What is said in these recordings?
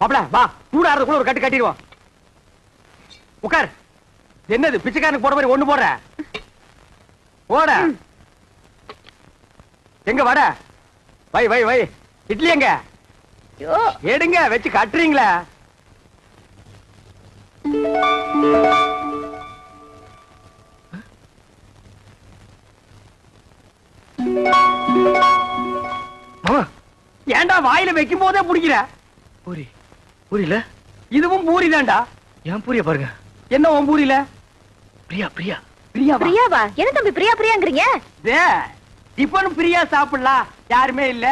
மாப்ள வா, சூடாறதுக்குள்ள ஒரு கட்டு கட்டிடுவோம். உட்கார். என்னது பிச்சைக்காரனுக்கு போற மாதிரி ஒண்ணு போடுற? போட. எங்க வட? வை வை வை. இட்லி எங்க? எடுங்க வச்சு கட்டுறீங்களா? ஏண்டா வாயில வைக்கும் போதே பிடிக்கிற? பூரி பூரியில இதுவும் பூரி தான்டா. ஏன் பூரிய பாருங்க. என்ன உன் பூரியில? பிரியா பிரியா பிரியா பிரியாவா? என்ன தம்பி பிரியா பிரியாங்கறீங்க? இப்பனும் பிரியா சாப்பிடலாம், யாருமே இல்ல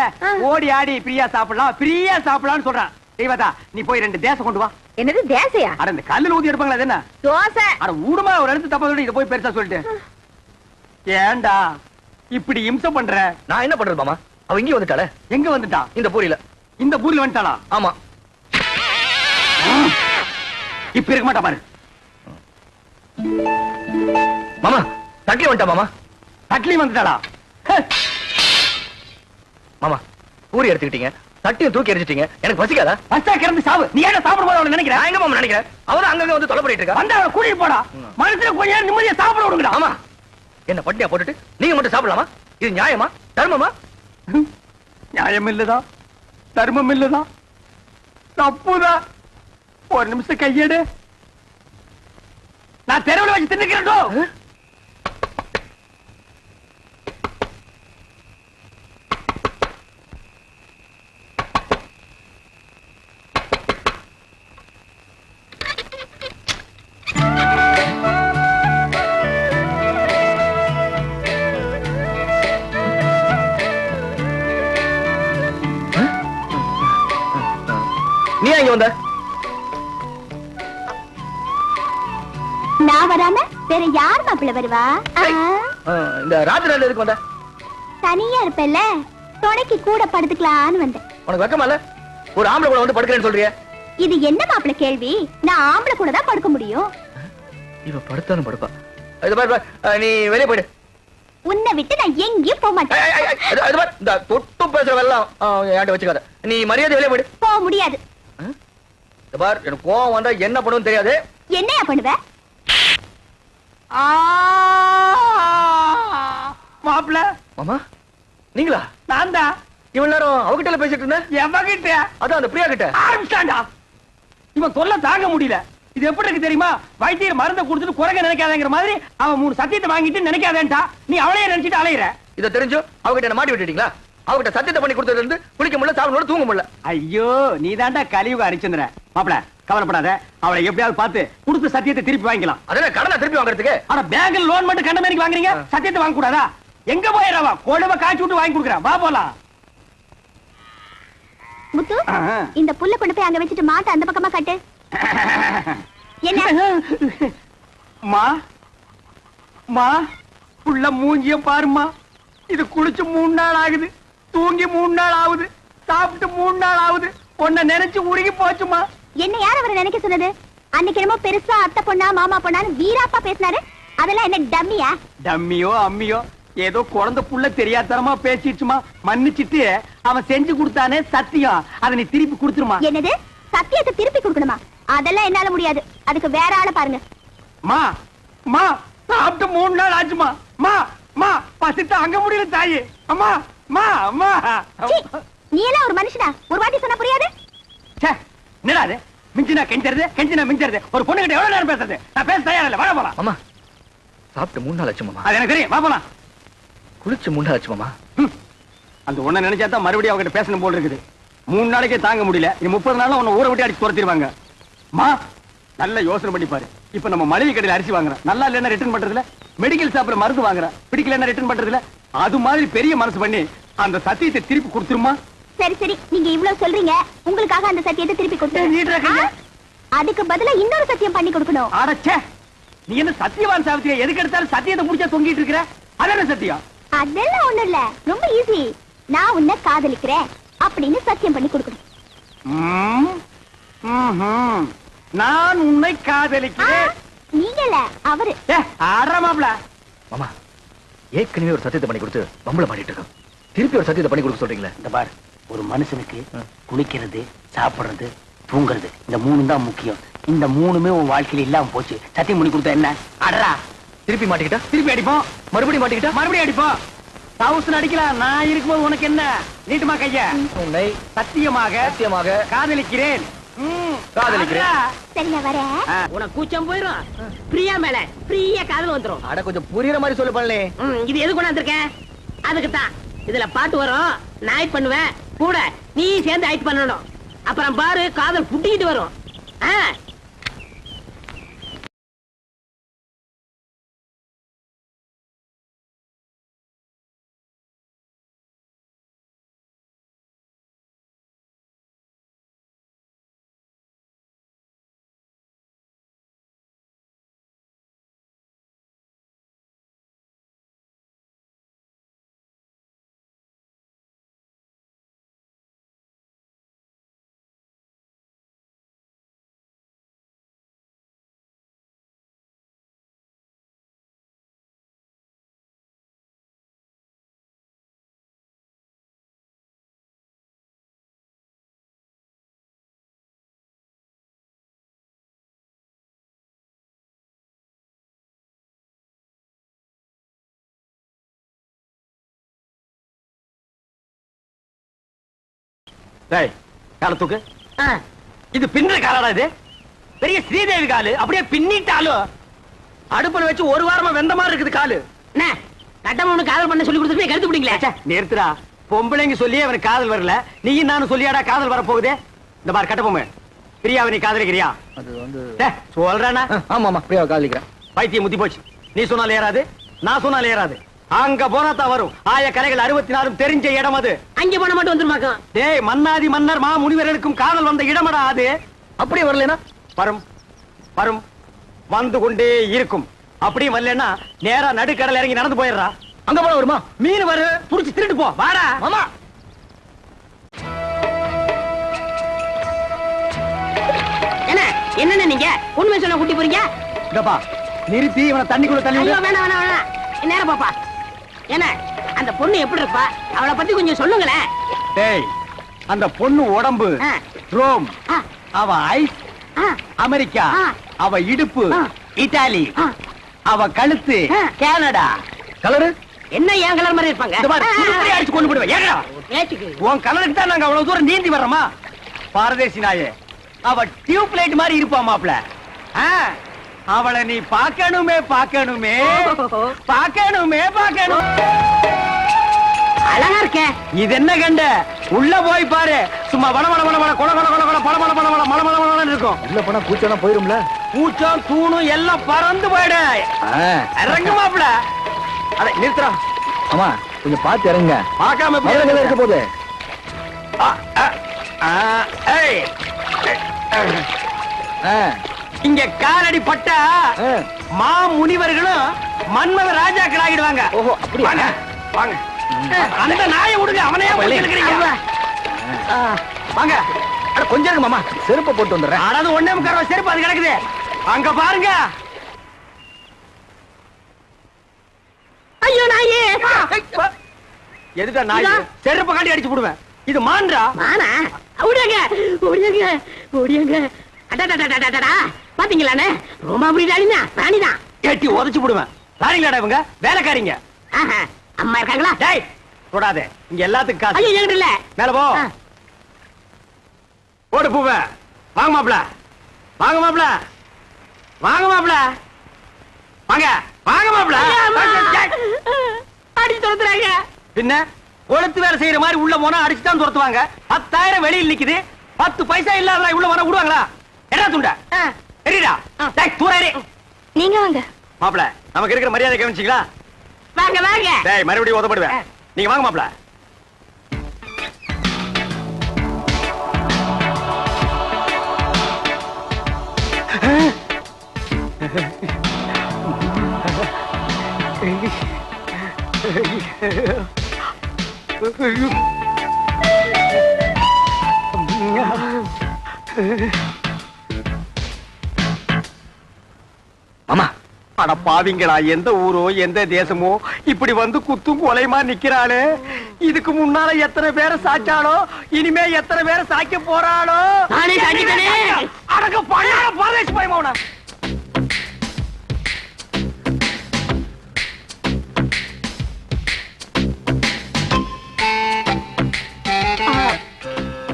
ஓடி ஆடி பிரியா சாப்பிடலாம், பிரியா சாப்பிடலாம்னு சொல்றான். தெய்வதா நீ போய் 2 தேசம் கொண்டு வா. என்னது தேசையா? அட இந்த கல்லுல ஊதி எடுப்பாங்களா? அது என்ன தோசை? அட ஊடுமா ஒரு இடத்து தப்பா சொல்லி இத போய் பெருசா சொல்லிட்டு. ஏண்டா இப்படி இம்சை பண்ற? நான் என்ன பண்றது மாமா? அவ இங்க வந்துட்டாளே. எங்க வந்துட்டா? இந்த பூரியில. இந்த பூரியில வந்துட்டாளா? ஆமா. இப்ப இருக்க மாட்டா பாரு. மாமா தட்லி வந்துட்டா மாமா. தட்லி வந்துட்டாளா? மாமா பூரி எடுத்துக்கிட்டீங்க, தட்டியும் தூக்கி எரிஞ்சிட்டீங்க. எனக்கு பசிக்காதா? பச்சா கிடந்து சாவு. நீ என்ன சாப்பிட போது அவளை நினைக்கிற? நான் எங்க மாமா நினைக்கிறேன்? அவன் அங்கங்க வந்து தொலை பண்ணிட்டு இருக்கா. வந்து அவளை கூட்டிட்டு போடா. மனசுல கொஞ்ச நேரம் நிம்மதியா சாப்பிட விடுங்கடா. ஆமா. என்ன பட்டியா போட்டுட்டு நீங்க மட்டும் சாப்பிடலாமா? இது நியாயமா தர்மமா? நியாயம் இல்லதா, தர்மம் இல்லதா, தப்புதான். ஒரு நிமிஷம் கையெடு. நான் தெருவில் வச்சு தின்னுக்கிறேன். நீ எங்க வந்த? நான் வராம வேற யார் மாப்பிள்ள வருவா? இந்த ராத்திரி எதுக்கு வந்த? தனியா இருப்பல்ல, துணைக்கு கூட படுத்துக்கலான்னு வந்தேன். உனக்கு வெக்கமா இல்ல? ஒரு ஆம்பளை கூட வந்து படுக்கிறேன்னு சொல்றிய? இது என்ன மாப்பிள்ள கேள்வி? நான் ஆம்பளை கூட தான் படுக்க முடியும். இவ படுத்தாலும் படுப்பா. இது பாரு, நீ வெளியே போயிடு. உன்னை விட்டு நான் எங்கேயும் போக மாட்டேன். இந்த தொட்டு பேசுற வெல்லாம் என்கிட்ட வச்சுக்காத. நீ மரியாதை வெளியே போயிடு. போக முடியாது. பார், எனக்கு கோவம் வந்தா என்ன பண்ணுன்னு தெரியாது. என்னையா பண்ணுவ? மாப்பிள்ள. மாமா நீங்களா? நான் தான். இவன் நேரம் அவகிட்ட பேசிட்டு இருந்தேன். எவகிட்ட? அதான் அந்த பிரியா கிட்ட. ஆரம்பிச்சாண்டா. இவன் தொல்லை தாங்க முடியல. இது எப்படி இருக்கு தெரியுமா? வைத்தியர் மருந்தை கொடுத்துட்டு குறைங்க நினைக்காதங்கிற மாதிரி அவன் 3 சத்தியத்தை வாங்கிட்டு நினைக்காதேன்டா. நீ அவளையே நினைச்சிட்டு அலையிற. இதை தெரிஞ்சு அவகிட்ட என்ன மாட்டி விட்டுட்டீங்களா? அவகிட்ட சத்தியத்தை பண்ணி கொடுத்ததுல இருந்து குளிக்க முடியல, சாப்பிட முடியல, தூங்க முடியல. ஐயோ நீ தாண்டா கலியுக ஹரிச்சந்திர. மாப்பிள கவலைப்படாத, அவளை எப்படியாவது பார்த்து கொடுத்த சத்தியத்தை திருப்பி வாங்கிக்கலாம். அதென்ன கடனை திருப்பி வாங்குறதுக்கு? ஆனா பேங்க்ல லோன் மட்டும் கண்ட மாதிரி வாங்குறீங்க, சத்தியத்தை வாங்க கூடாதா? எங்க போயிடவா? கொழுவ காய்ச்சி விட்டு வாங்கி கொடுக்குறேன். வா போலாம். முத்து, இந்த புல்ல கொண்டு போய் அங்க வச்சுட்டு மாட்ட அந்த பக்கமா கட்டு. என்ன மா மா புள்ள மூஞ்சிய பாருமா. இது குளிச்சு 3 நாள் ஆகுது, தூங்கி 3 நாள் ஆகுது, சாப்பிட்டு 3 நாள் ஆகுது. உன்னை நினைச்சு உருகி போச்சுமா. என்ன யார் அவரை நினைக்க சொன்னது? அன்னைக்கு என்னமோ பெருசா அத்தை பொண்ணா மாமா பொண்ணான்னு வீராப்பா பேசினாரு. அதெல்லாம் என்ன டம்மியா? டம்மியோ அம்மியோ ஏதோ குழந்தை புள்ள தெரியாதனமா பேசிடுச்சுமா. மன்னிச்சிட்டு அவன் செஞ்சு கொடுத்தானே சத்தியம், அதை நீ திருப்பி கொடுத்துருமா. என்னது? சத்தியத்தை திருப்பி கொடுக்கணுமா? அதெல்லாம் என்னால முடியாது. அதுக்கு வேற ஆளை பாருங்க. மா மா சாப்பிட்டு 3 நாள் ஆச்சுமா. மா மா பசித்து அங்க முடியல தாயி. அம்மா மா அம்மா. நீ எல்லாம் ஒரு மனுஷனா? ஒரு வாட்டி சொன்னா புரியாது? என்னடா அது? மிஞ்சினா கெஞ்சறது, கெஞ்சினா மிஞ்சறது. ஒரு பொண்ணு கிட்ட எவ்வளவு நேரம் பேசுறது? நான் பேச தயாரா இல்ல. வா போலாம். அம்மா சாப்பிட்டு 3 நாள் ஆச்சு மாமா. அது எனக்கு தெரியும். வா போலாம். குளிச்சு 3 நாள் ஆச்சு மாமா. அந்த ஒண்ண நினைச்சா தான் மறுபடியும் அவகிட்ட பேசணும் போல் இருக்குது. 3 நாளைக்கே தாங்க முடியல. இனி 30 நாள்ல உன்னை ஊரை விட்டு அடிச்சு துரத்திடுவாங்க. மா நல்ல யோசனை பண்ணி பாரு. இப்ப நம்ம மளிகை கடையில் அரிசி வாங்குறோம், நல்லா இல்லைன்னா ரிட்டர்ன் பண்றதுல, மெடிக்கல் ஷாப்ல மருந்து வாங்குறோம், பிடிக்கலன்னா ரிட்டர்ன் பண்றதுல, அது மாதிரி பெரிய மனசு பண்ணி அந்த சத்தியத்தை திருப்பி கொடுத்துருமா. சரி சரி, நீங்க இவ்வளவு சொல்றீங்க, உங்களுக்காக அந்த சத்தியத்தை திருப்பி கொடுத்து அதுக்கு பதிலா இன்னொரு சத்தியம் பண்ணி கொடுக்கணும். அடச்சே, நீ என்ன சத்தியவான் சாவித்திரியா? எதுக்கு எடுத்தாலும் சத்தியத்தை முடிச்சா தொங்கிட்டு இருக்கிற? அதென்ன சத்தியம்? அதெல்லாம் ஒண்ணும் இல்ல, ரொம்ப ஈஸி. நான் உன்னை காதலிக்கிறேன் அப்படின்னு சத்தியம் பண்ணி கொடுக்கணும். நான் உன்னை காதலிக்கிறேன். நீங்கல்ல, அவரு. ஆடுறமாப்ல. மாமா ஏற்கனவே ஒரு சத்தியத்தை பண்ணி கொடுத்து பம்பளை பண்ணிட்டு இருக்கோம். திருப்பி ஒரு சத்தியத்தை பண்ணி கொடுக்க சொல்றீங்களே. இந்த பார், ஒரு மனுஷனுக்கு குளிக்கிறது, சாப்பிடுறது, தூங்குறது, இந்த 3 தான் முக்கியம். இந்த 3மே உன் வாழ்க்கையில இல்லாம போச்சு. சத்தியம் பண்ணி கொடுத்தா என்ன? அடரா, திருப்பி மாட்டிக்கிட்டா திருப்பி அடிப்போம். மறுபடியும் மாட்டிக்கிட்டா மறுபடியும் அடிப்போம். தவுசன் அடிக்கலாம். நான் இருக்கும்போது உனக்கு என்ன? நீட்டுமா கைய. உன்னை சத்தியமாக சத்தியமாக காதலிக்கிறேன். காதலிக்கிறேன். அடரா. சரி நான் வரேன். உனக்கு கூச்சம் போயிரும். பிரியா மேல பிரியா காதல் வந்துரும். அட கொஞ்சம் புரியுற மாதிரி சொல்லு பண்ணலே. இது எது கொண்டாந்துருக்கேன்? அதுக்கு தான் இதுல பாட்டு வரும். நான் ஆக்ட் பண்ணுவேன், கூட நீ சேர்ந்து ஆக்ட் பண்ணணும். அப்புறம் பாரு காதல் புட்டிக்கிட்டு வரும். ஆ, டேய், காலை தூக்கு. ஆ. இது பின்ன காலடா இது. பெரிய ஸ்ரீதேவி காலு. அப்படியே பின்னிட்டாலும் அடுப்புல வச்சு ஒரு வாரமா வெந்த மாதிரி இருக்குது காலு. என்ன கட்டமனு காதல் பண்ண சொல்லி கொடுத்துட்டு கருத்து பிடிங்களா? ச்சே, நிறுத்துடா. பொம்பளைங்க சொல்லியே அவனுக்கு காதல் வரல. நீயும் நானும் சொல்லியாடா காதல் வர போகுதே. இந்த பார் கட்டபொம்மை, பிரியாவை நீ காதலிக்கிறியா? அது வந்து சொல்றானா? ஆமா ஆமா பிரியாவை காதலிக்கிறேன். பைத்தியம் முத்தி போச்சு. நீ சொன்னால ஏறாது, நான் சொன்னால ஏறாது. அங்க போனா தான் வரும். ஆய கரைகள் 64 தெரிஞ்ச இடம் அது. அங்க போன மட்டும் வந்துருமாக்கும். டேய், மன்னாதி மன்னர் மா முனிவர்களுக்கும் காதல் வந்த இடமடா அது. அப்படியே வரலனா வரும் வரும், வந்து கொண்டே இருக்கும். அப்படியே வரலன்னா நேரா நடுக்கடல் இறங்கி நடந்து போயிடுறா. அங்க போன வருமா? மீன் வரு, புடிச்சு திருட்டு போ. வாடா மாமா. என்ன என்னன்னு நீங்க உண்மை சொல்ல கூட்டி போறீங்க? இதப்பா, நிறுத்தி இவனை தண்ணிக்குள்ள தள்ளி ஐயோ விடு. வேணாம் வேணாம் வேணாம். நேரம் பாப்பா. என்ன அந்த பொண்ணு எப்படி இருப்பா? அவளை பத்தி கொஞ்சம் சொல்லுங்களேன். டேய், அந்த பொண்ணு உடம்பு ஆ. ரோம், ஆ, அவ ஐஸ் ஆ, அமெரிக்கா, ஆ. அவ இடுப்பு ஆ. இத்தாலி, ஆ. அவ கழுத்து ஆ. கனடா. கலரு என்ன என் கலர் மாதிரி இருப்பாங்க? இந்த பாரு, சுருக்குடி அடிச்சு கொண்டு போடுவேன். ஏங்கடா, பேச்சுக்கு உன் கலருக்கு தான் நாங்க அவ்வளவு தூரம் நீந்தி வர்றோமா? பாரதேசி நாயே, அவ டியூப் லைட் மாதிரி இருப்பா மாப்ள. அவளை நீ பார்க்கணுமே பார்க்கணுமே பார்க்கணுமே பார்க்கணும். அழகா இருக்கே. இது என்ன கண்ட? உள்ள போய் பாரு. சும்மா வள வள வள வள கொல கொல கொல கொல பள பள பள பள மள மள மளன்னு இருக்கும். உள்ள போனா கூச்சம் போயிரும்ல. பூச்சம் தூணும் எல்லாம் பறந்து போயிடு. இறங்கு மாப்ள. அட நிறுத்துறா. ஆமா கொஞ்சம் பார்த்து இறங்க. பார்க்காம மதுரை இருக்க போகுது. ஏய், ஆ, இங்க காலடி பட்டா ஆ. மா முனிவர்களும் மன்மத ராஜாக்கள் ஆகிடுவாங்க. ஓஹோ, அப்படியா? வாங்க வாங்க. அந்த நாயை விடுங்க, அவனையே பிடிச்சிருக்கிறீங்க. வாங்க. அட கொஞ்சம் இருங்க மாமா, செருப்பை போட்டு வந்துடுறேன். அதாவது 1.25 ரூபா செருப்பு அது கிடக்குது. அங்க பாருங்க. ஐயோ நாயே. எதுடா நாய்? செருப்பு காட்டி அடிச்சு போடுவேன். இது மான்றா. மானா ஓடியாங்க ஓடியாங்க ஓடியாங்க. அடடடடடடடா, பாத்தீங்களானே? ரோமா புரியாடினா ராணிதான். ஏட்டி உதைச்சு போடுவேன். சாரிங்களாடா இவங்க வேலைக்காரிங்க. ஆஹா, அம்மா இருக்காங்களா? டேய், தொடாதே. இங்க எல்லாத்துக்கும் காசு. ஐயோ என்கிட்ட இல்ல. மேல போ. ஆ. ஓடு பூவ. வாங்க மாப்ள, வாங்க மாப்ள, வாங்க மாப்ள, வாங்க வாங்க மாப்ள. அடிச்சு துரத்துறாங்க. பின்ன கொளுத்து வேலை செய்யற மாதிரி உள்ள போனா அடிச்சு தான் துரத்துவாங்க. 10,000 வெளியில் நிக்குது. 10 பைசா இல்லாத உள்ள வர விடுவாங்களா? என்ன துண்ட தெரியுதா? டேய் தூரே. நீங்க வாங்க. மாப்ள, நமக்கு இருக்கிற மரியாதை கவனிச்சீங்களா? வாங்க வாங்க. டேய், மறுபடியும் உதப்படுவேன். நீங்க வாங்க மாப்ள. மாமா அட பாவிங்களா, எந்த ஊரோ எந்த தேசமோ இப்படி வந்து குத்தும் கொலைமா நிக்கிறாளே. இதுக்கு முன்னால எத்தனை பேரை சாச்சாலோ, இனிமே எத்தனை பேரை சாய்க்க போறாளோ. நானே சாய்ச்சிட்டேனே. அடக்க பண்ணால பரதேசி பயமாவனா.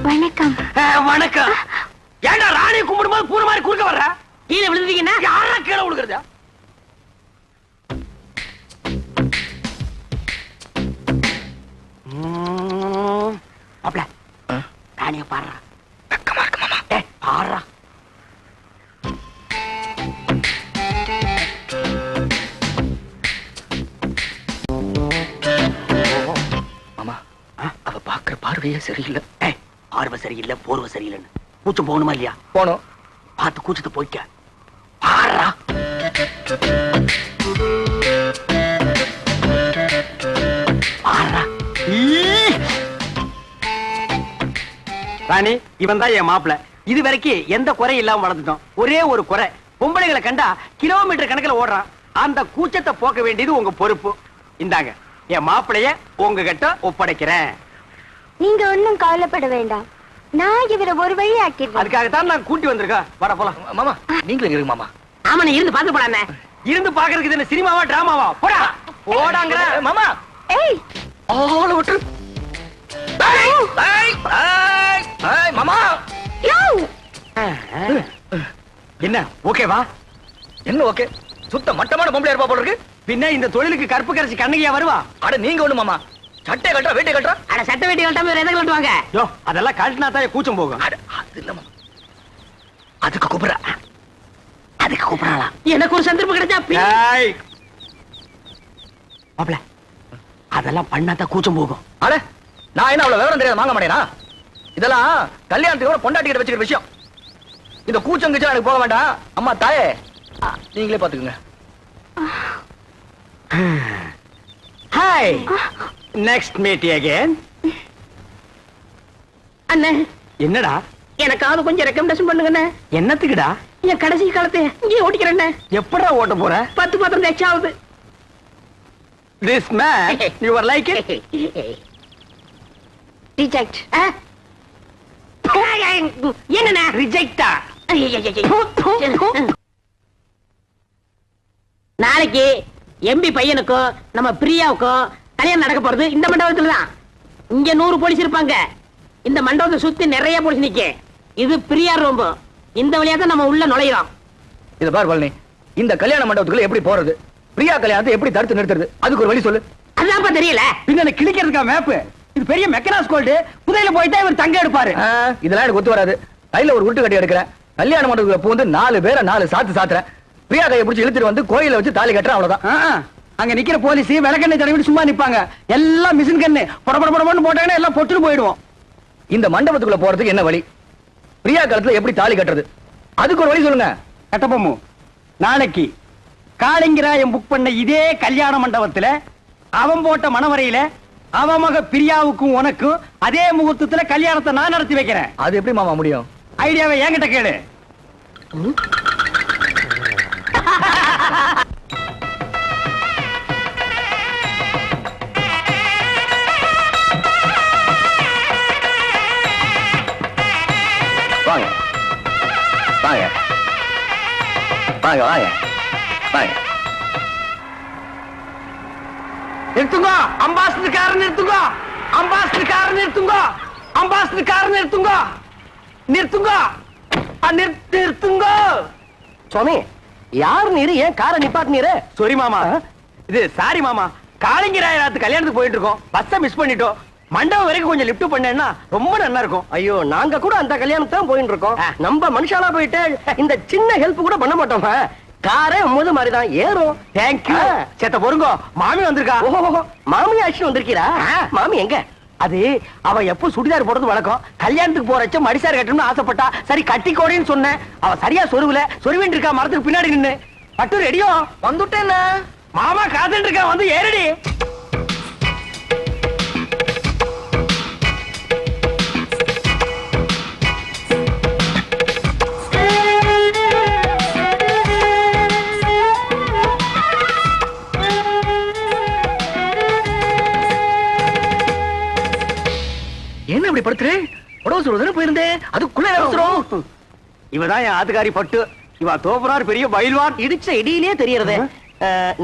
வணக்கம். வணக்கம். ஏண்டா ராணி கும்பிடும்போது பூர மாதிரி குறுக்க வர்ற? கீழே விழுந்தீங்கன்னா யாரா கீழே விழுகிறதா? அப்பல ராணிய பாடுறா. வெக்கமா இருக்கு மாமா. பாடுறா. மாமா அவ பாக்குற பார்வையே சரியில்லை. பார்வை சரியில்லை, போர்வை சரியில்லைன்னு கூச்சம் போகணுமா இல்லையா? போனோம். பார்த்து கூச்சத்தை போய்க்க. பாடுறா. பாடுறா. ராணி, இவன் தான் என் மாப்பிள. இது வரைக்கும் எந்த குறையும் இல்லாம வளர்ந்துட்டோம். ஒரே ஒரு குறை, பொம்பளைகளை கண்டா கிலோமீட்டர் கணக்குல ஓடுறான். அந்த கூச்சத்தை போக்க வேண்டியது உங்க பொறுப்பு. இந்தாங்க என் மாப்பிளைய உங்ககிட்ட ஒப்படைக்கிறேன். நீங்க ஒன்னும் கவலைப்பட வேண்டாம். நான் இவரை ஒரு வழி ஆக்கிடுறேன். அதுக்காகத்தான் நான் கூட்டி வந்திருக்கேன். வர போலாம். மாமா நீங்களும் இருக்கு மாமா. ஆமா, நீ இருந்து பாத்து போடானே. இருந்து பாக்குறதுக்கு இது என்ன சினிமாவா டிராமாவா? போடா போடாங்கற. மாமா ஏய், ஆள விட்டு. மாமா யோ, என்ன ஓகேவா? என்ன ஓகே? சுத்த மட்டமான பொம்பளை இருப்பா போல இருக்கு. பின்ன இந்த தொழிலுக்கு கற்பு கரைச்சி கண்ணகியா வருவா? அட நீங்க ஒண்ணு மாமா, சட்டை கட்டுறா வேட்டை கட்டுறா. அட சட்ட வேட்டி கட்டாம வேற எதை கட்டுவாங்க? யோ, அதெல்லாம் கழட்டினா தான் கூச்சம் போகும். அட அது இல்ல மாமா, அதுக்கு கூப்பிடுறா. அதுக்கு கூப்பிடலாம். எனக்கு ஒரு சந்தர்ப்பம் கிடைச்சா மாப்ள, அதெல்லாம் பண்ணாதான் கூச்சம் போகும். அட நான் என்ன அவ்வளவு விவரம் தெரியாது வாங்க மாட்டேனா? இதெல்லாம் கல்யாணத்துக்கு பொண்டாட்டிக்கிட்ட வச்சுக்கிற விஷயம். இந்த கூச்சம் கிச்சம் எனக்கு போக வேண்டாம். அம்மா தாயே நீங்களே பாத்துக்குங்க. Hi, next meet again. அண்ணே, என்னடா? எனக்காவது கொஞ்சம் ரெக்கமெண்டேஷன் பண்ணுங்கண்ணே. என்னத்துக்குடா? என் கடைசி காலத்தை இங்கே ஓட்டிக்கிறேன். எப்படா ஓட்ட போற? 10 பாத்திரம் எச்சாவது. This man, you are like it? Reject. என்னண்ணே Rejecta. நாளைக்கு எம்பி பையனுக்கும் நம்ம பிரியாவுக்கும் கல்யாணம் நடக்க போறது இந்த மண்டபத்துல தான். இங்க 100 போலீஸ் இருப்பாங்க. இந்த மண்டபத்தை சுத்தி நிறைய போலீஸ் நிக்க. இது பிரியா ரூம். இந்த வழியா தான் நம்ம உள்ள நுழையிறோம். இத பார் பழனி, இந்த கல்யாண மண்டபத்துக்குள்ள எப்படி போறது? பிரியா கல்யாணத்தை எப்படி தடுத்து நிறுத்துறது? அதுக்கு ஒரு வழி சொல்லு. அதான்ப்பா தெரியல. பின்ன கிளிக்கிறதுக்கா மேப்? இது பெரிய மெக்கனாஸ் கோல்டு. புதையில போயிட்டா இவர் தங்க எடுப்பாரு. இதெல்லாம் எனக்கு ஒத்து வராது. கையில ஒரு உருட்டு கட்டி எடுக்கிறேன். கல்யாண மண்டபத்துக்குள்ள பூந்து 4 பேரை 4 சாத்து சாத்துறேன். பிரியா கையை பிடிச்சி இழுத்துட்டு வந்து கோயில வச்சு தாலி கட்டுறேன். அவ்வளவுதான். அங்க நிக்கிற போலீஸ் விளக்கெண்ணெய் தடவிட்டு சும்மா நிப்பாங்க. எல்லாம் மிஷின் கண்ணு படபடபடன்னு போட்டாங்கன்னா எல்லாம் பொட்டுன்னு போயிடுவோம். இந்த மண்டபத்துக்குள்ள போறதுக்கு என்ன வழி? பிரியா காலத்துல எப்படி தாலி கட்டுறது? அதுக்கு ஒரு வழி சொல்லுங்க. கட்டபொம்மு, நாளைக்கு காளிங்கராயன் புக் பண்ண இதே கல்யாண மண்டபத்துல அவன் போட்ட மணவரையில அவன் மக பிரியாவுக்கும் உனக்கும் அதே முகூர்த்தத்துல கல்யாணத்தை நான் நடத்தி வைக்கிறேன். அது எப்படி மாமா முடியும்? ஐடியாவை என்கிட்ட கேளு. வாங்க வாங்க வாங்க வாங்க வாங்க. நிறுத்துங்க, அம்பாசிடர் நிறுத்துங்க, அம்பாசிடர் நிறுத்துங்க, அம்பாசிடர் நிறுத்துங்க, நிறுத்துங்க, நிறுத்துங்க. சுவாமி, யார் நீரு? ஏன் காரை நிப்பாட்டினீரு? சாரி மாமா. இது சாரி மாமா, காளிங்கராயன் கல்யாணத்துக்கு போயிட்டு இருக்கோம். பஸ்ஸை மிஸ் பண்ணிட்டோம். மண்டபம் வரைக்கும் கொஞ்சம் லிப்ட் பண்ணேன்னா ரொம்ப நல்லா இருக்கும். ஐயோ, நாங்க கூட அந்த கல்யாணம் போயிட்டு இருக்கோம். நம்ம மனுஷாலா போயிட்டு இந்த சின்ன ஹெல்ப் கூட பண்ண மாட்டோம். காரே முது மாதிரிதான் ஏறும். தேங்க்யூ. சேத்த பொறுங்கோ, மாமி வந்திருக்கா. ஓஹோ, மாமி ஆட்சி வந்திருக்கீரா? மாமி எங்க? அது அவ எப்போ சுடிதார் போடுறது வழக்கம். கல்யாணத்துக்கு போறச்ச மடிசார் கட்டணும்னு ஆசைப்பட்டா. சரி கட்டிக்கோடின்னு சொன்னேன். அவ சரியா சொருவுல சொருவின் இருக்கா மரத்துக்கு பின்னாடி நின்னு. பட்டு ரெடியோ? வந்துட்டேன். மாமா காத்துட்டு இருக்கா, வந்து ஏறடி. போயிருந்தேன் அதுக்குள்ள அவசரம். இவதான் என் ஆத்துக்காரி பட்டு. இவ தோப்புறார் பெரிய பயில்வான். இடிச்ச இடியிலே தெரியறது.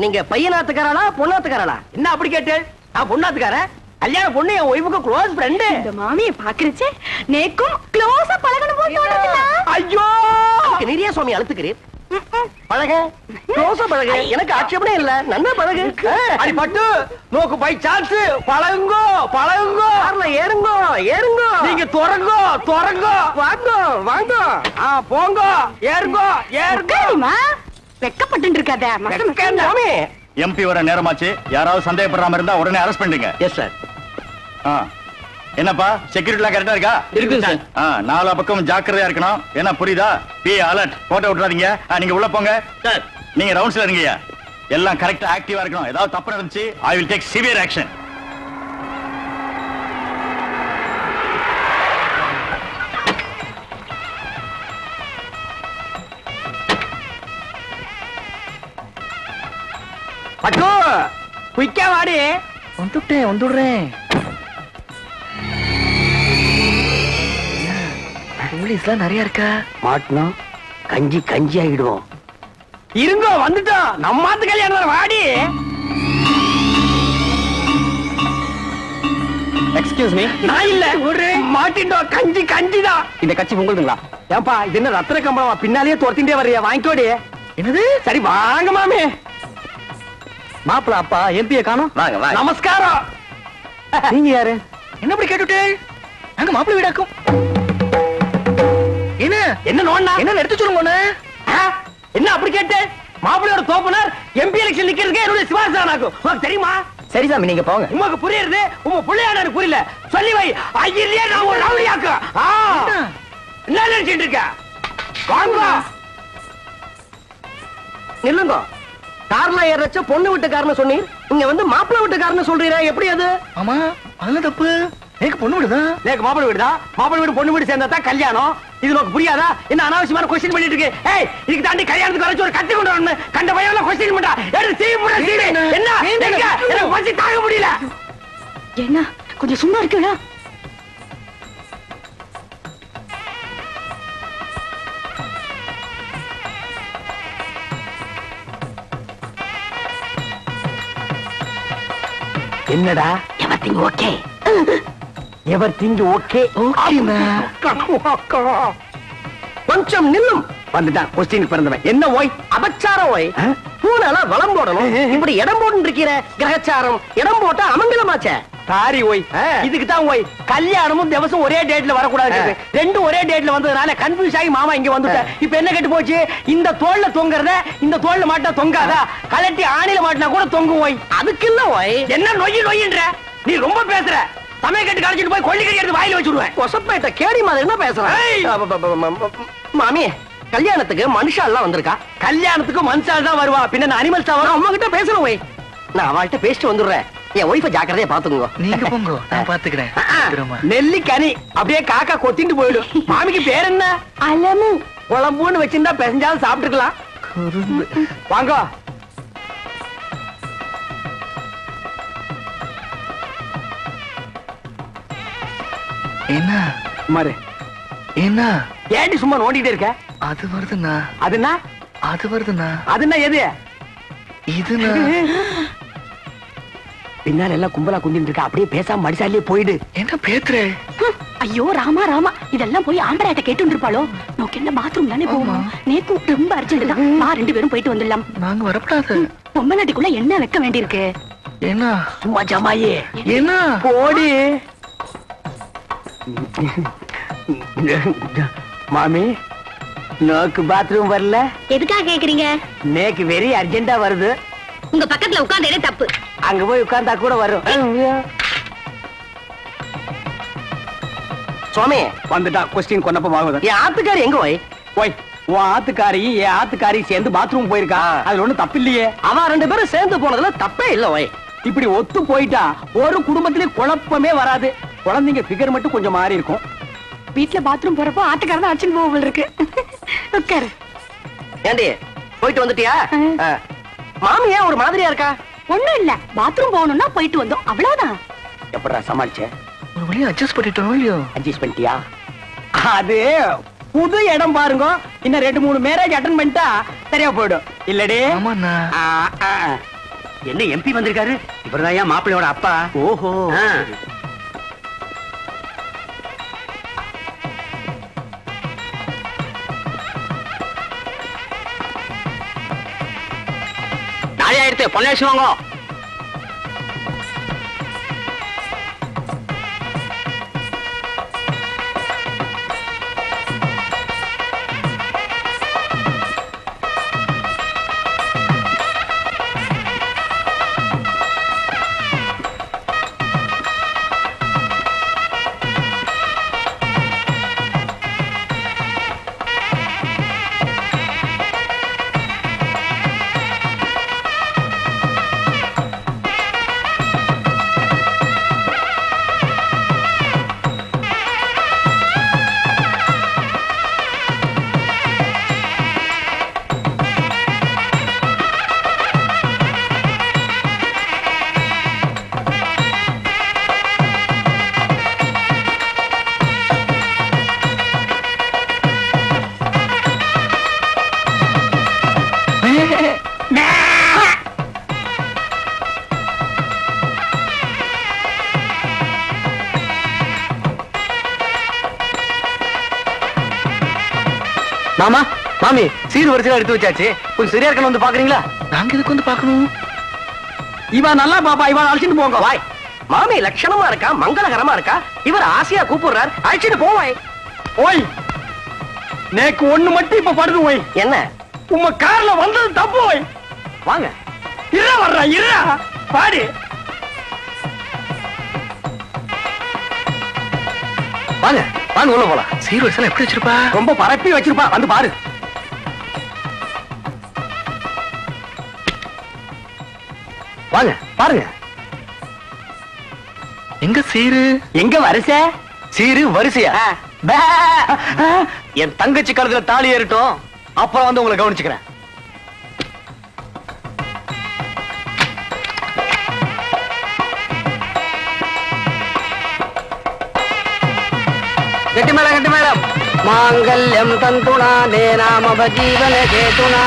நீங்க பையனாத்துக்காரா பொண்ணாத்துக்காரா? என்ன அப்படி கேட்டு? நான் பொண்ணாத்துக்காரன். கல்யாண பொண்ணு என் ஒய்ஃபுக்கு க்ளோஸ் ஃப்ரெண்டு. இந்த மாமியை பாக்குறச்சே நேக்கும் க்ளோஸா பழகணும் போல தோணுதுல. ஐயோ நிறைய சுவாமி அழுத்துக்கிறேன். பழக க்ளோஸா பழக, எனக்கு ஆட்சேபனே இல்ல. நன்னா பழகு. அடி பட்டு நோக்கு பை சான்ஸ். பழகுங்கோ பழகுங்கோ. கார்ல ஏறுங்கோ ஏறுங்கோ. நீங்க துறங்கோ துறங்கோ. வாங்கோ வாங்கோ. போங்கோ ஏறுங்கோ ஏறுங்கோ. வெக்கப்பட்டு இருக்காத சுவாமி. எம்பி வர நேரமாச்சு. யாராவது சந்தேகப்படுறாம இருந்தா உடனே அரெஸ்ட் பண்ணுங்க. Yes sir. என்னப்பா செக்யூரிட்டிலாம் கரெக்டா இருக்கா? இருக்கு சார். நாலா பக்கம் ஜாக்கிரதையா இருக்கணும். என்ன புரியுதா? Be alert. போட்டோ விட்டுறாதீங்க. நீங்க உள்ள போங்க சார். நீங்க ரவுண்ட்ஸ்ல இருங்கய்யா. எல்லாம் கரெக்டா ஆக்டிவா இருக்கணும். ஏதாவது தப்பு நடந்துச்சு I will take severe action. பட்டு குயிக்கா வாடி. வந்துடுறேன். போலீஸ்லாம் நிறைய இருக்கா? மாட்டினா கஞ்சி கஞ்சி ஆகிடுவோம். இருங்கோ வந்துட்டோம். நம்ம ஆத்து கல்யாணம் வாடி. Excuse me. நான் இல்ல மாட்டிட்டோம். கஞ்சி கஞ்சிதான். இந்த கட்சி உங்களுதுங்களா? ஏன்பா இது என்ன ரத்தன கம்பளமா? பின்னாலேயே துரத்திட்டே வர்றியா? வாங்கிக்கோடி. என்னது? சரி வாங்க மாமி. மாப்பிள அப்பா எம்பியை காணோம். வாங்க வாங்க. நமஸ்காரம். நீங்க யாரு? என்ன அப்படி கேட்டுட்டே? நாங்க மாப்பிள வீடாக்கும். என்ன என்ன நோண்ணா? என்ன எடுத்து சொல்லுங்க. என்ன அப்படி கேட்டு? மாப்பிள்ளையோட தோப்பனார் எம்பி எலெக்ஷன் நிக்கிறதுக்கு என்னுடைய சிவாசானாக்கும். உங்களுக்கு தெரியுமா? சரி சாமி நீங்க போங்க. உங்களுக்கு புரியுது. உங்க பிள்ளையான எனக்கு புரியல. சொல்லி வை. ஐயிலே நான் ஒரு ரவுடியாக்கு. என்ன நினைச்சிட்டு இருக்க? வாங்க. நில்லுங்க. கார்ல ஏறச்ச பொண்ணு வீட்டுக்காரன்னு சொன்னீர். இங்க வந்து மாப்பிள்ளை வீட்டுக்காரன்னு சொல்றீரா? எப்படி அது? ஆமா அது தப்பு. எனக்கு பொண்ணு வீடுதான். நேக்கு மாப்பிள்ளை வீடுதா? மாப்பிள்ளை வீடு பொண்ணு வீடு சேர்ந்தா தான் கல்யாணம். இது உனக்கு புரியாதா? என்ன அனாவசியமான கொஸ்டின் பண்ணிட்டு இருக்கு? ஏய் இதுக்கு தாண்டி கல்யாணத்துக்கு வரைச்சு ஒரு கத்தி கொண்டு வரணும். கண்ட பையன்ல கொஸ்டின் பண்றா. எடுத்து சீ புட சீ. என்ன எனக்கு பசி தாங்க முடியல. என்ன கொஞ்சம் சும்மா இருக்கடா. என்னடா? Everything okay. Everything okay. கொஞ்சம் நில்லும். வந்துட்டான் கொஸ்டின் பிறந்தவன். என்ன ஓய்? அபச்சாரம் ஓய். பூனால வளம் போடணும். இப்படி இடம் போட்டு இருக்கிற கிரகச்சாரம். இடம் போட்டா அமங்கலமாச்சே. சாரி ஓய். இதுக்கு தான் ஓய் கல்யாணமும் திவசம் ஒரே டேட்ல வரக்கூடாது. ரெண்டும் ஒரே டேட்ல வந்ததுனால கன்ஃபியூஸ் ஆகி மாமா இங்க வந்துட்டேன். இப்ப என்ன கெட்டு போச்சு? இந்த தோல்ல தொங்குறத இந்த தோல்ல மாட்டா தொங்காதா? கலட்டி ஆணில மாட்டினா கூட தொங்கும் ஓய். அதுக்கு இல்ல ஓய். என்ன நொய்யி நொய்யின்ற? நீ ரொம்ப பேசுற. சமய கட்டு கழிச்சிட்டு போய் கொள்ளிக்கறி எடுத்து வாயில வச்சுடுவேன். கொசப்பேட்ட கேடி மாதிரி என்ன பேசுறேன்? மாமி கல்யாணத்துக்கு மனுஷா எல்லாம் வந்திருக்கா? கல்யாணத்துக்கு மனுஷால் தான் வருவா. பின்ன அனிமல்ஸ் தான் வரும். அம்மா கிட்ட பேசணும் ஓய். நான் அவள்கிட்ட பேசிட்டு வந்துடுறேன். என் ஒய்ஃபை ஜாக்கிரதையா பாத்துக்கோங்க. நீங்க போங்க, நான் பாத்துக்கிறேன். நெல்லி கனி அப்படியே காக்கா கொத்திட்டு போயிடும். மாமிக்கு பேர் என்ன? அலமு. குழம்புன்னு வச்சிருந்தா பெசஞ்சாலும் சாப்பிட்டுக்கலாம். வாங்க. என்ன மாரு என்ன ஏடி சும்மா நோண்டிட்டே இருக்க? அது வருதுண்ணா. அதுனா அது வருதுண்ணா. அதுனா எது? இதுண்ணா. பின்னால எல்லாம் கும்பலா குந்திட்டு இருக்க. அப்படியே பேசாம மடிசாலே போயிடு. என்ன பேத்துறே? ஐயோ ராமா ராமா, இதெல்லாம் போய் ஆம்பளையாட்ட கேட்டு இருப்பாளோ? நோக்கு என்ன பாத்ரூம் தானே போகணும். நேக்கு ரொம்ப அர்ஜென்ட் தான். நான் 2 பேரும் போயிட்டு வந்துடலாம். நாங்க வரப்படாது. பொம்மநாட்டிக்குள்ள என்ன வைக்க வேண்டியிருக்கு? என்ன சும்மா ஜமாயே என்ன போடி. மாமி நோக்கு பாத்ரூம் வரல. எதுக்காக கேக்குறீங்க? நேக்கு வெரி அர்ஜென்டா வருது. உங்க பக்கத்துல உட்கார்ந்தே தப்பு. அங்க போய் உட்கார்ந்தா கூட வரும். சுவாமி வந்துட்டா. கொஸ்டின் கொன்னப்ப ஆகுது. என் ஆத்துக்காரி எங்க போய்? போய் உன் ஆத்துக்காரையும் என் ஆத்துக்காரையும் சேர்ந்து பாத்ரூம் போயிருக்கா. அதுல ஒண்ணும் தப்பு இல்லையே. அவ 2 பேரும் சேர்ந்து போனதுல தப்பே இல்ல ஓய். இப்படி ஒத்து போயிட்டா ஒரு குடும்பத்திலே குழப்பமே வராது. குழந்தைங்க ஃபிகர் மட்டும் கொஞ்சம் மாறி இருக்கும். வீட்டுல பாத்ரூம் போறப்போ ஆட்டுக்காரதான் அடிச்சுன்னு போக இருக்கு. உட்காரு. ஏண்டி போயிட்டு வந்துட்டியா? மாமி ஏன் ஒரு மாதிரியா இருக்கா? ஒண்ணும் இல்ல, பாத்ரூம் போகணும்னா போயிட்டு வந்தோம், அவ்வளவுதான். எப்படா சமாளிச்ச? ஒரு வழியா அட்ஜஸ்ட் பண்ணிட்டோம் இல்லையோ? அட்ஜஸ்ட் பண்ணிட்டியா? அது புது இடம் பாருங்க, இன்னும் 2-3 மேரேஜ் அட்டன் பண்ணிட்டா சரியா போயிடும் இல்லடி? ஆமாண்ணா. என்ன எம்பி வந்திருக்காரு? இவர்தான் மாப்பிள்ளையோட அப்பா. ஓஹோ. நாளையா எடுத்து பொண்ணாச்சு வாங்க. மாமா, மாமி, சீர் வரிசையா எடுத்து வச்சாச்சு. கொஞ்சம் சரியா இருக்கணும், வந்து பாக்குறீங்களா? நாங்க இதுக்கு வந்து பார்க்கணும். இவன் நல்லா பாப்பா, இவன் அழைச்சிட்டு போங்க. வாய். மாமி லட்சணமா இருக்கா, மங்களகரமா இருக்கா. இவர் ஆசையா கூப்பிடுறார், அழைச்சிட்டு போவாய். ஓய், நேக்கு ஒண்ணு மட்டும் இப்ப படுது. ஓய், என்ன? உம்ம கார்ல வந்தது தப்பு. ஓய், வாங்க. இரா வர்றா, இரா பாடு. வாங்க, வாங்க உள்ள போலாம். சீர் வரிசையில எப்படி வச்சிருப்பா? ரொம்ப பரப்பி வச்சிருப்பா, வந்து பாரு. வாங்க, பாருங்க. எங்க சீரு? எங்க வரிசை? சீரு வரிசையா? பே. என் தங்கச்சி கழுத்துல தாலி ஏறட்டும், அப்புறம் வந்து உங்களை கவனிச்சுக்கிறேன். கட்டி மேளம், கட்டி மேளம். மாங்கல்யம் தந்துனா நேனாம ஜீவன கேதுனா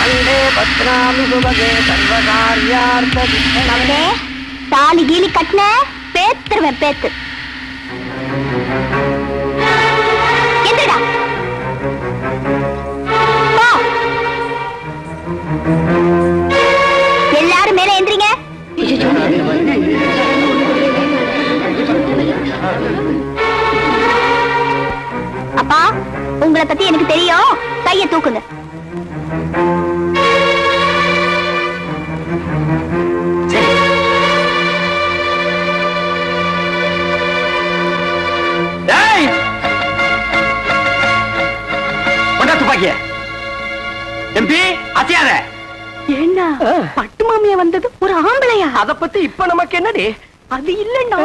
அண்டே பத்ராமி சுபகே சர்வகார்யார்த்த நம்பே தாலி கீலி கட்டின பேத்துருவேன், பேத்து. எந்திரடா. போ. எல்லாரும் மேல எந்திரிங்க. அப்பா, உங்களை பத்தி எனக்கு தெரியும், கைய தூக்குங்க. துப்பாக்கிய எம்பி அத்தியாத. ஏன்னா பட்டு மாமியா வந்தது ஒரு ஆம்பளையா? அத பத்தி இப்ப நமக்கு என்னடி? அது இல்லன்னா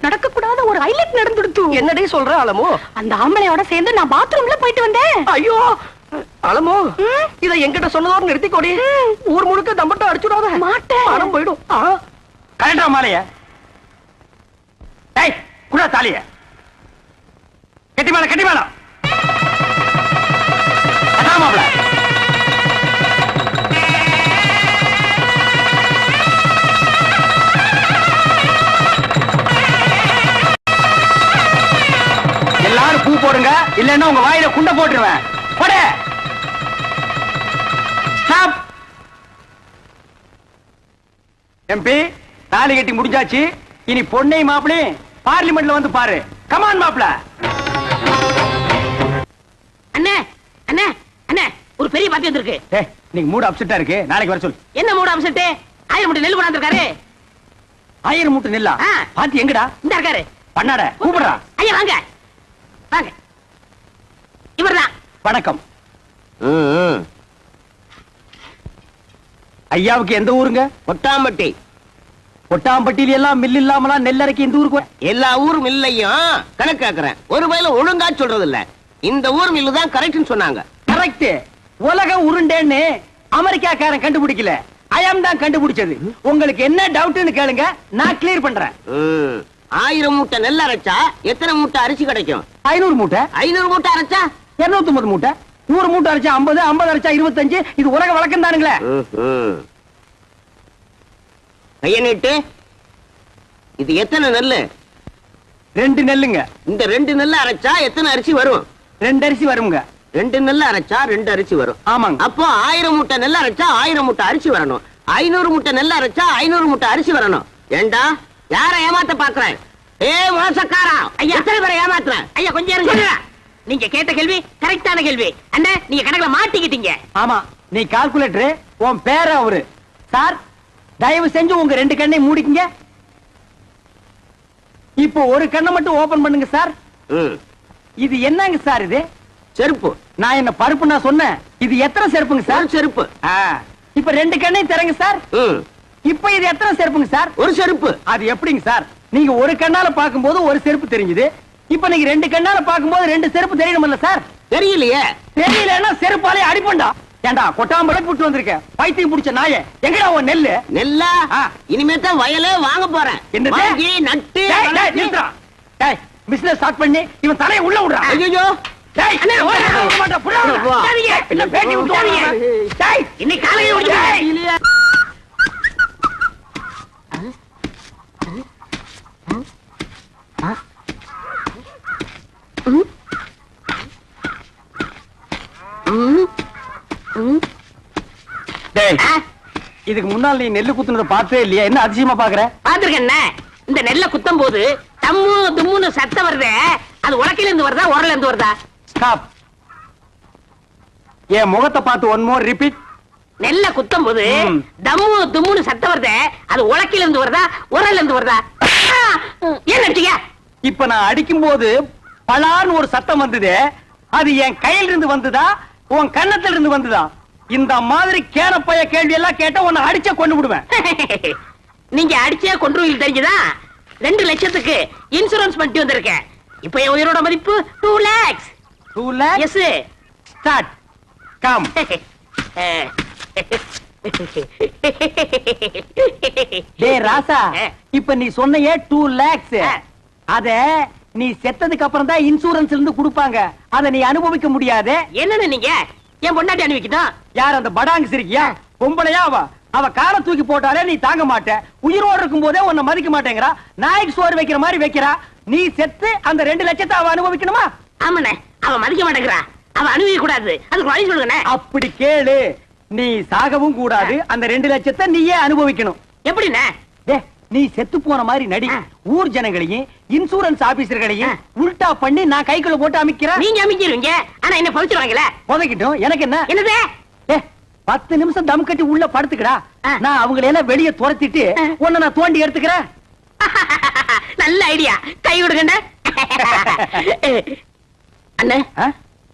நடக்க கூடாத ஒரு ஹைலைட் நடந்துடுத்து. என்னடி சொல்ற அலமோ? அந்த ஆம்பளையோட சேர்ந்து நான் பாத்ரூம்ல போயிட்டு வந்தேன். ஐயோ அலமோ, இத என்கிட்ட சொன்னதோட நிறுத்திக்கோடி. ஊர் முழுக்க தம்பட்ட அடிச்சுடாத. மாட்டேன். பணம் போயிடும். கரெக்டா மாலைய. டேய், குடா தாலிய. கட்டி மேல, கட்டி மேல. அதான் மாப்ள. எல்லாரும் பூ போடுங்க, இல்லன்னா உங்க வாயில குண்ட போட்டுருவேன். போடு. ஸ்டாப். எம்பி, தாலி கட்டி முடிஞ்சாச்சு. இனி பொண்ணை மாப்பிளே பார்லிமெண்ட்ல வந்து பாரு. கமான் மாப்பிள. அண்ணே, அண்ணே, அண்ணே, ஒரு பெரிய பாத்தி வந்திருக்கு. ஏய், நீங்க மூட் அப்செட்டா இருக்கு, நாளைக்கு வர சொல்லு. என்ன மூட அம்சட்டு? 1000 மூட்டை நெல் கொண்டாந்துருக்காரு. 1000 மூட்டை நெல்லா? பாத்தி எங்கடா? இந்த இருக்காரு. பண்ணாட கூப்பிடுறா. ஐயா வாங்க, வாங்க. இவர்தான். வணக்கம். ஐயாவுக்கு எந்த ஊருங்க? கொட்டாம்பட்டி. கொட்டாம்பட்டியில எல்லாம் மில் இல்லாமலாம் நெல்லரைக்கு இந்த ஊருக்கு எல்லா ஊரும் இல்லையும் கணக்கு கேக்குறேன். ஒரு வயல ஒழுங்கா சொல்றது இல்ல. இந்த ஊர் மில்லு தான் கரெக்ட்னு சொன்னாங்க. கரெக்ட். உலக உருண்டேன்னு அமெரிக்காக்காரன் கண்டுபிடிக்கல, ஐயம் தான் கண்டுபிடிச்சது. உங்களுக்கு என்ன டவுட்னு கேளுங்க, நான் கிளியர் பண்றேன். 1000 மூட்டை நெல் அரைச்சா எத்தனை மூட்டை அரிசி கிடைக்கும்? 500 மூட்டை. 500 மூட்டை அரைச்சா 250 மூட்டை. 100 மூட்டை அரைச்சா 50, 50 அரைச்சா 25. இது உலக வழக்கம் தானுங்களே. கைய நீட்டு. இது எத்தனை நெல்லு? 2 நெல்லுங்க. இந்த 2 நெல்லு அரைச்சா எத்தனை அரிசி வரும்? 2 அரிசி வருங்க. 2 நெல்லு அரைச்சா 2 அரிசி வரும். ஆமாங்க. அப்போ 1000 மூட்டை நெல் அரைச்சா 1000 மூட்டை அரிசி வரணும். 500 மூட்டை நெல் அரைச்சா 500 மூட்டை அரிசி வரணும். ஏண்டா யார ஏமாத்த பாக்குறேன்? மோசக்காரா, ஐயா. எத்தனை பேரை ஏமாத்துறேன்? ஐயா கொஞ்சம் இருங்க. நீங்க கேட்ட கேள்வி கரெக்டான கேள்வி. அண்ணே நீங்க கணக்குல மாட்டிக்கிட்டீங்க. ஆமா, நீ கால்குலேட்டர். உன் பேர அவரு. சார், தயவு செஞ்சு உங்க 2 கண்ணை மூடிக்கங்க. இப்போ ஒரு கண்ணை மட்டும் ஓபன் பண்ணுங்க சார். இது என்னங்க சார்? இது செருப்பு. நான் என்ன பருப்பு நான் சொன்னேன்? இது எத்தனை செருப்புங்க சார்? ஒரு செருப்பு. இப்ப 2 கண்ணையும் திறங்க சார். இப்ப இது எத்தனை செருப்புங்க சார்? ஒரு செருப்பு. அது எப்படிங்க சார்? நீங்க ஒரு கண்ணால பாக்கும்போது ஒரு செருப்பு தெரிஞ்சது. இப்ப நீங்க 2 கண்ணால பாக்கும்போது 2 செருப்பு தெரியணும்ல சார்? தெரியலையே. தெரியலன்னா செருப்பாலே அடிப்பண்டா. ஏண்டா கொட்டாம்பளை புட்டு வந்திருக்க பைத்தியம் புடிச்ச நாயே, எங்கடா உன் நெல்லு? நெல்லா? இனிமே தான் வயலே வாங்க போறேன். என்னது? வாங்கி நட்டு நிறுத்துறா. டேய், பிசினஸ் ஸ்டார்ட் பண்ணி இவன் தலையை உள்ள விடுறா. ஐயோ, டேய், அண்ணே, ஓடுறா. விட மாட்டா, புள்ள விடுறா. வா. சரிங்க, இல்ல பேட்டி விட்டுவாங்க. டேய், இன்னைக்கு காலையில ஓடிச்சு. டேய், இதுக்கு முன்னால் நீ நெல்லு குத்துனத பார்த்தே இல்லையா? என்ன அதிசயமா பாக்குற? பாத்துருக்கண்ணே, இந்த நெல்ல குத்தும் போது தம்மு தும்முன்னு சத்தம் வருதே, அது உலக்கையில இருந்து வருதா உரல இருந்து வருதா? ஸ்டாப். என் முகத்தை பார்த்து ஒன் மோர் ரிப்பீட். நெல்ல குத்தும் போது தம்மு தும்முன்னு சத்தம் வருதே, அது உலக்கையில இருந்து வருதா உரல இருந்து வருதா? ஏன் நட்டியா? இப்ப நான் அடிக்கும் போது பலான்னு ஒரு சத்தம் வந்தது. அது என் கையில இருந்து வந்ததா உன் கன்னத்துல இருந்து வந்ததா? இந்த மாதிரி கேனப்பைய கேள்வி எல்லாம் கேட்டா உன்னை அடிச்ச கொண்டு விடுவேன். நீங்க அடிச்சே கொன்றுவீங்க தெரிஞ்சுதா? 2 லட்சத்துக்கு இன்சூரன்ஸ் பண்ணிட்டு வந்திருக்கேன். இப்ப என் உயிரோட மதிப்பு 2 lakhs. 2 lakhs? Yes. Start. Come. டேய் ராசா, இப்ப நீ சொன்னையே 2 lakhs. அத நீ செத்ததுக்கு அப்புறம் தான் இன்சூரன்ஸ்ல இருந்து கொடுப்பாங்க. அத நீ அனுபவிக்க முடியாது. என்னன்னு நீங்க என் பொண்டாட்டி அனுபவிக்கணும்? யார் அந்த படாங்கு சிரிக்கியா? பொம்பளையா அவ? அவ காலை தூக்கி போட்டாலே நீ தாங்க மாட்ட. உயிரோடு இருக்கும் போதே உன்னை மதிக்க மாட்டேங்கிறா. நாய்க்கு சோறு வைக்கிற மாதிரி வைக்கிறா. நீ செத்து அந்த 2 லட்சத்தை அவ அனுபவிக்கணுமா? ஆமாண்ணே, அவ மதிக்க மாட்டேங்கிறா. அவ அனுபவிக்க கூடாது. அதுக்கு வழி சொல்லுங்கண்ணே. அப்படி கேளு. நீ சாகவும் கூடாது, அந்த 2 லட்சத்தை நீயே அனுபவிக்கணும். எப்படிண்ணே? நீ செத்து போன மாதிரி நடி. ஊர் ஜனங்களையும் இன்சூரன்ஸ் ஆபீசர்களையும் உல்டா பண்ணி நான் கைக்குள்ள போட்டு அமைக்கிறேன். நீங்க அமைக்கிறீங்க, ஆனா என்ன பவிச்சிருவாங்களே. புதைக்கிட்டோம். எனக்கு என்ன? என்னது? 10 நிமிஷம் தம் கட்டி உள்ள படுத்துக்கடா. நான் அவங்களை எல்லாம் வெளியே துரத்திட்டு உன்னை நான் தோண்டி எடுத்துக்கிறேன். நல்ல ஐடியா. கை விடுங்க அண்ணே.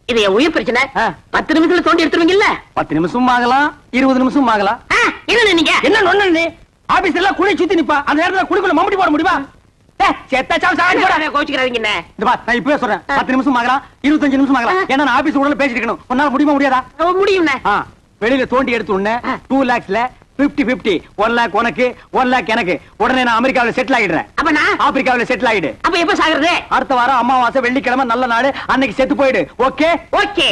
இது என் உயிர் பிரச்சனை. 10 நிமிஷத்துல தோண்டி எடுத்துருவீங்கல்ல? 10 நிமிஷம் ஆகலாம், 20 நிமிஷம் ஆகலாம். என்ன நீங்க என்ன நொண்ணு? நீ ஆபீஸ்ல எல்லாம் குழி சுத்தி நிப்பா. அந்த நேரத்துல குழிக்குள்ள மம்படி போட முடியுமா? கோச்சுக்கிறாதீங்க. நான் இப்பவே சொல்றேன், 10 நிமிஷம் ஆகலாம், 25 நிமிஷம் ஆகலாம். ஏன்னா நான் ஆபீஸ் உடனே பேசிட்டு இருக்கணும். உன்னால முடியுமா முடியாதா? முடியும். வெளியில தோண்டி எடுத்து உடனே 2 lakhsல 50-50, 1 lakh உனக்கு, 1 lakh எனக்கு. உடனே நான் அமெரிக்காவில செட்டில் ஆயிடுறேன். அப்ப நான் ஆப்பிரிக்காவில செட்டில் ஆயிடு. அப்ப எப்ப சாகுறது? அடுத்த வாரம் அமாவாசை வெள்ளிக்கிழமை நல்ல நாடு, அன்னைக்கு செத்து போயிடு. ஓகே? ஓகே.